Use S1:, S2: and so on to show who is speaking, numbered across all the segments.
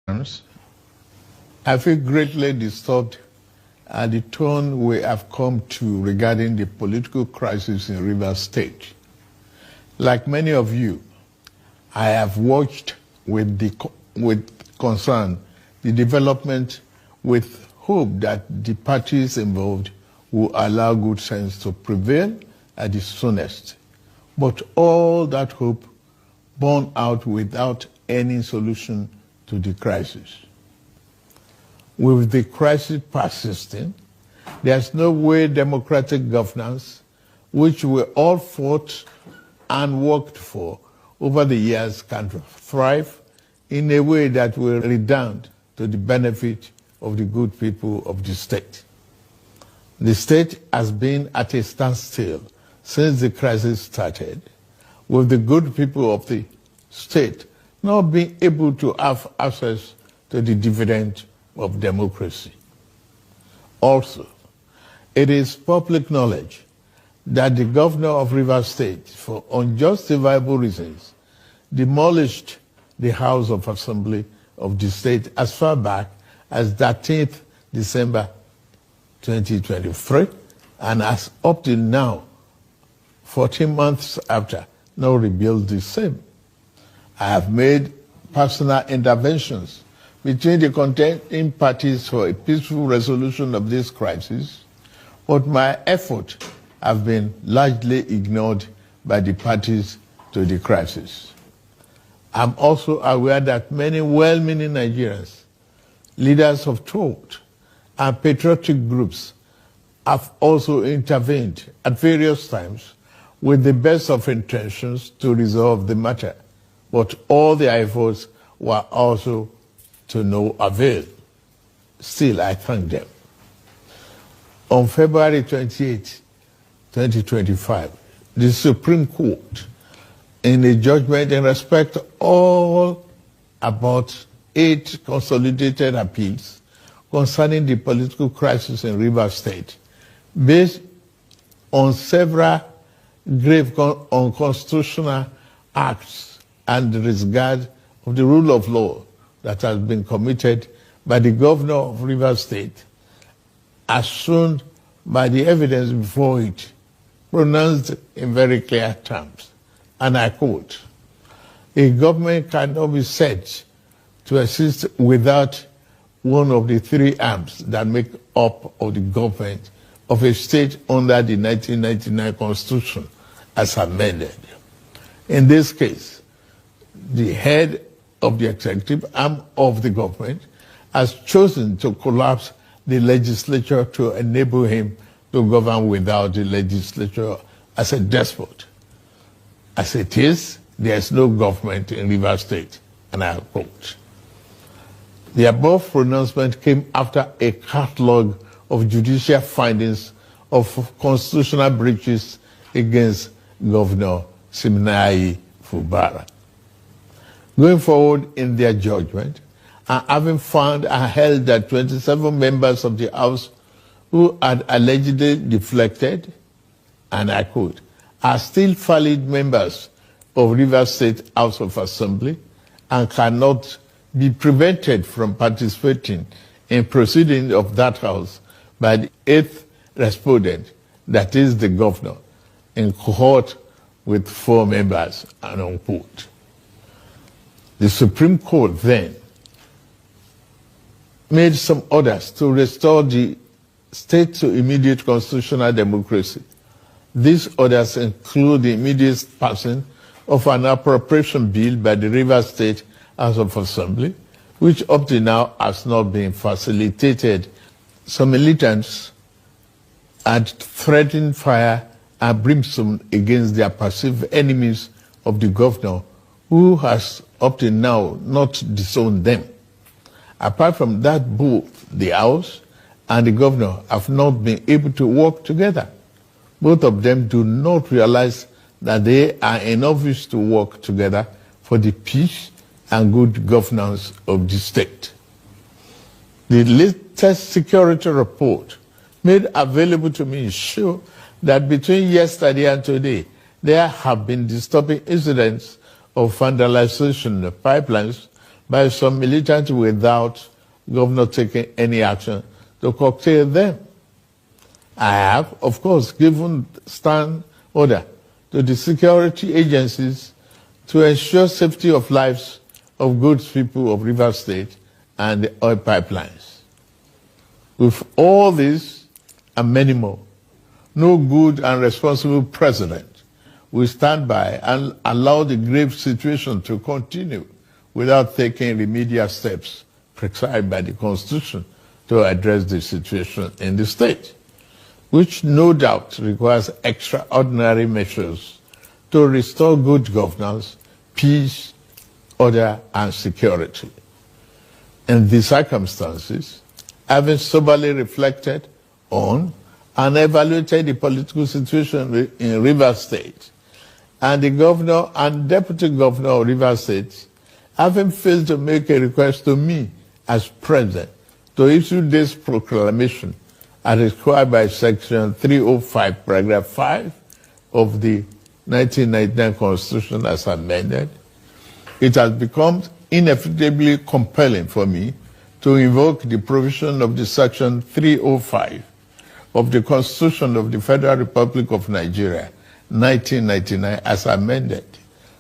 S1: I feel greatly disturbed at the tone we have come to regarding the political crisis in Rivers State. Like many of you, I have watched with concern the development with hope that the parties involved will allow good sense to prevail at the soonest. But all that hope borne out without any solution to the crisis. With the crisis persisting, there's no way democratic governance, which we all fought and worked for over the years, can thrive in a way that will redound to the benefit of the good people of the state. The state has been at a standstill since the crisis started, with the good people of the state not being able to have access to the dividend of democracy. Also, it is public knowledge that the governor of Rivers State, for unjustifiable reasons, demolished the House of Assembly of the state as far back as 13th December 2023, and as up to now, 14 months after, now rebuilt the same. I have made personal interventions between the contending parties for a peaceful resolution of this crisis, but my efforts have been largely ignored by the parties to the crisis. I'm also aware that many well-meaning Nigerians, leaders of thought, and patriotic groups have also intervened at various times with the best of intentions to resolve the matter, but all their efforts were also to no avail. Still, I thank them. On February 28, 2025, the Supreme Court, in a judgment in respect to all about 8 consolidated appeals concerning the political crisis in Rivers State, based on several grave unconstitutional acts and disregard of the rule of law that has been committed by the governor of Rivers State, as shown by the evidence before it, pronounced in very clear terms. And I quote, "A government cannot be said to exist without one of the 3 arms that make up of the government of a state under the 1999 Constitution as amended. In this case, the head of the executive arm of the government has chosen to collapse the legislature to enable him to govern without the legislature as a despot. As it is, there is no government in Rivers State," and I quote. The above pronouncement came after a catalogue of judicial findings of constitutional breaches against Governor Siminalayi Fubara. Going forward in their judgment, and having found and held that 27 members of the House who had allegedly deflected, and I quote, "are still valid members of Rivers State House of Assembly and cannot be prevented from participating in proceedings of that House by the 8th respondent, that is the governor, in cohort with 4 members," and unquote. The Supreme Court then made some orders to restore the state to immediate constitutional democracy. These orders include the immediate passing of an appropriation bill by the Rivers State House of Assembly, which up to now has not been facilitated. Some militants had threatened fire and brimstone against their perceived enemies of the governor, who has up to now not disowned them. Apart from that, both the House and the governor have not been able to work together. Both of them do not realize that they are in office to work together for the peace and good governance of the state. The latest security report made available to me show that between yesterday and today, there have been disturbing incidents of vandalization of pipelines by some militants without governor taking any action to curtail them. I have, of course, given stand order to the security agencies to ensure safety of lives of good people of Rivers State and the oil pipelines. With all this and many more, no good and responsible president will stand by and allow the grave situation to continue without taking remedial steps prescribed by the Constitution to address the situation in the state, which no doubt requires extraordinary measures to restore good governance, peace, order, and security. In these circumstances, having soberly reflected on and evaluated the political situation in Rivers State, and the governor and deputy governor of Rivers State having failed to make a request to me as president to issue this proclamation as required by Section 305, Paragraph 5 of the 1999 Constitution as amended, it has become inevitably compelling for me to invoke the provision of the Section 305 of the Constitution of the Federal Republic of Nigeria, 1999, as amended,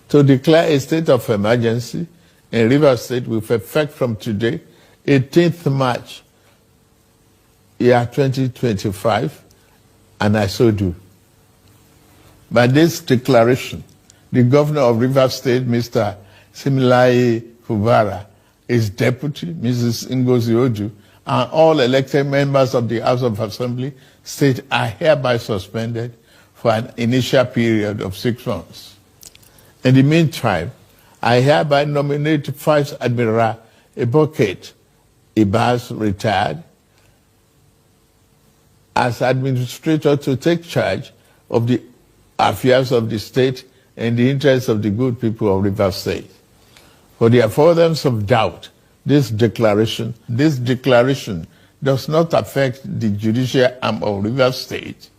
S1: to declare a state of emergency in Rivers State with effect from today, 18th March, year 2025, and I so do. By this declaration, the governor of Rivers State, Mr. Similaye Fubara, his deputy, Mrs. Ngozi Oju, and all elected members of the House of Assembly state are hereby suspended for an initial period of 6 months. In the meantime, I hereby nominate Vice Admiral Advocate Ibas, retired, as administrator to take charge of the affairs of the state in the interests of the good people of Rivers State. For the avoidance of doubt, this declaration does not affect the judicial arm of Rivers State,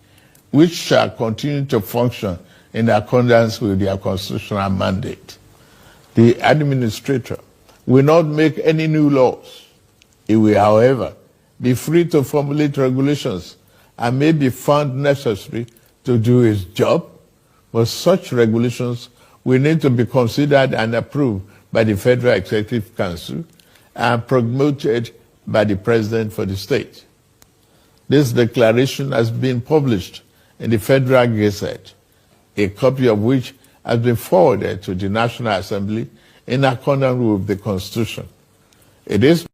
S1: which shall continue to function in accordance with their constitutional mandate. The administrator will not make any new laws. He will, however, be free to formulate regulations and may be found necessary to do his job, but such regulations will need to be considered and approved by the Federal Executive Council and promoted by the President for the state. This declaration has been published in the Federal Gazette, a copy of which has been forwarded to the National Assembly in accordance with the Constitution. It is